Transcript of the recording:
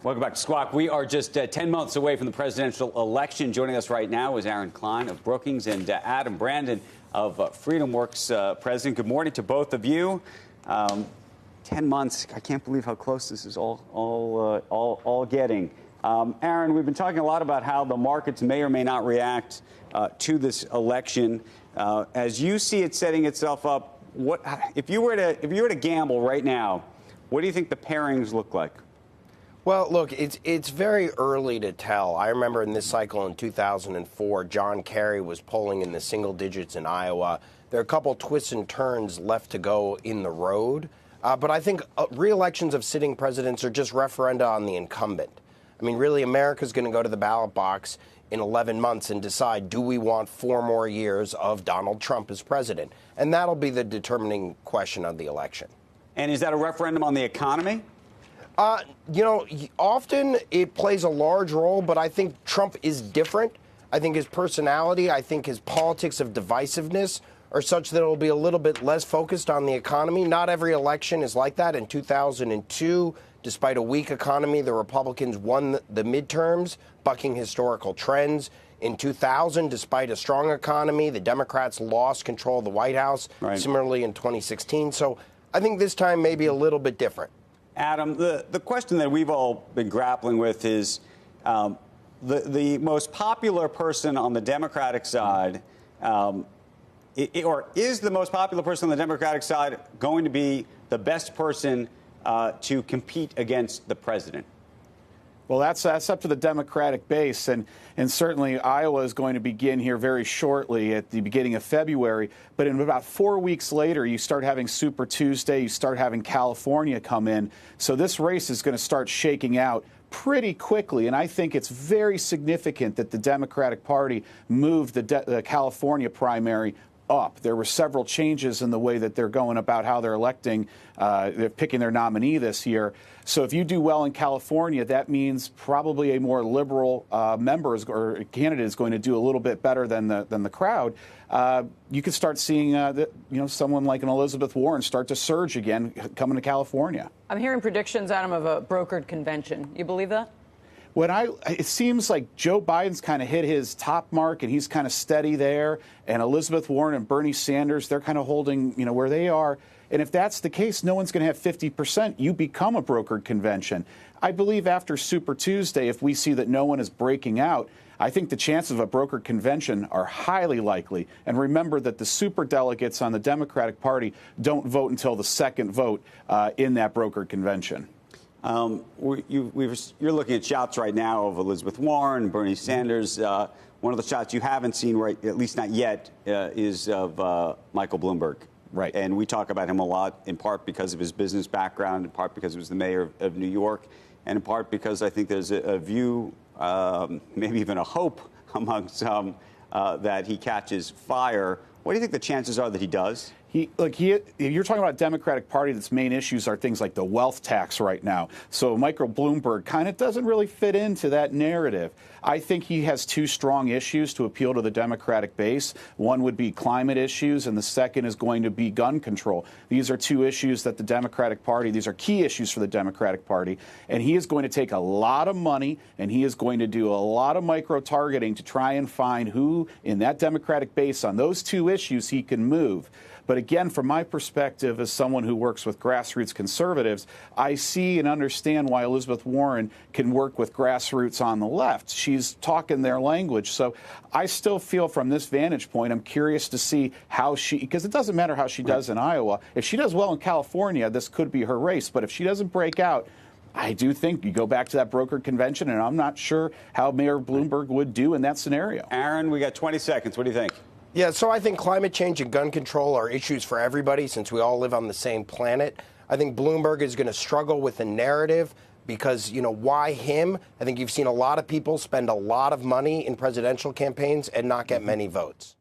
Welcome back to Squawk. We are just 10 months away from the presidential election. Joining us right now is Klein of Brookings and Adam Brandon of FreedomWorks president. Good morning to both of you. 10 months. I can't believe how close this is all getting. Aaron, we've been talking a lot about how the markets may or may not react to this election. As you see it setting itself up, if you were to gamble right now, what do you think the pairings look like? Well, look, it's very early to tell. I remember in this cycle in 2004, John Kerry was polling in the single digits in Iowa. There are a couple twists and turns left to go in the road. But I think re-elections of sitting presidents are just referenda on the incumbent. I mean, really, America's going to go to the ballot box in 11 months and decide, do we want 4 more years of Donald Trump as president? And that'll be the determining question of the election. And is that a referendum on the economy? You know, often it plays a large role, but I think Trump is different. I think his personality, I think his politics of divisiveness are such that it'll be a little bit less focused on the economy. Not every election is like that. In 2002, despite a weak economy, the Republicans won the midterms, bucking historical trends. In 2000, despite a strong economy, the Democrats lost control of the White House. Right. Similarly in 2016. So I think this time may be a little bit different. Adam, the question that we've all been grappling with is the most popular person on the Democratic side, or is the most popular person on the Democratic side going to be the best person to compete against the president? Well, that's up to the Democratic base, and certainly Iowa is going to begin here very shortly at the beginning of February. But in about 4 weeks later, you start having Super Tuesday, you start having California come in. So this race is going to start shaking out pretty quickly, and I think it's very significant that the Democratic Party moved the California primary up. There were several changes in the way that they're going about how they're electing, they're picking their nominee this year. So if you do well in California, that means probably a more liberal member or candidate is going to do a little bit better than the crowd. You could start seeing someone like an Elizabeth Warren start to surge again coming to California. I'm hearing predictions, Adam, of a brokered convention. You believe that? It seems like Joe Biden's kind of hit his top mark, and he's kind of steady there. And Elizabeth Warren and Bernie Sanders, they're kind of holding, where they are. And if that's the case, no one's going to have 50%. You become a brokered convention. I believe after Super Tuesday, if we see that no one is breaking out, I think the chances of a brokered convention are highly likely. And remember that the superdelegates on the Democratic Party don't vote until the second vote in that brokered convention. You're looking at shots right now of Elizabeth Warren, Bernie Sanders. One of the shots you haven't seen, right, at least not yet, is of Michael Bloomberg. Right. And we talk about him a lot, in part because of his business background, in part because he was the mayor of New York, and in part because I think there's a view, maybe even a hope among some, that he catches fire. What do you think the chances are that he does? You're talking about a Democratic Party that's main issues are things like the wealth tax right now. So Michael Bloomberg kind of doesn't really fit into that narrative. I think he has 2 strong issues to appeal to the Democratic base. One would be climate issues, and the second is going to be gun control. These are 2 issues that the Democratic Party, these are key issues for the Democratic Party. And he is going to take a lot of money, and he is going to do a lot of micro-targeting to try and find who in that Democratic base on those 2 issues he can move. But again, from my perspective as someone who works with grassroots conservatives, I see and understand why Elizabeth Warren can work with grassroots on the left. She's talking their language. So I still feel from this vantage point, I'm curious to see how because it doesn't matter how she does in Iowa. If she does well in California, this could be her race. But if she doesn't break out, I do think you go back to that brokered convention, and I'm not sure how Mayor Bloomberg would do in that scenario. Aaron, we got 20 seconds. What do you think? Yeah, so I think climate change and gun control are issues for everybody since we all live on the same planet. I think Bloomberg is going to struggle with the narrative because, why him? I think you've seen a lot of people spend a lot of money in presidential campaigns and not get many votes.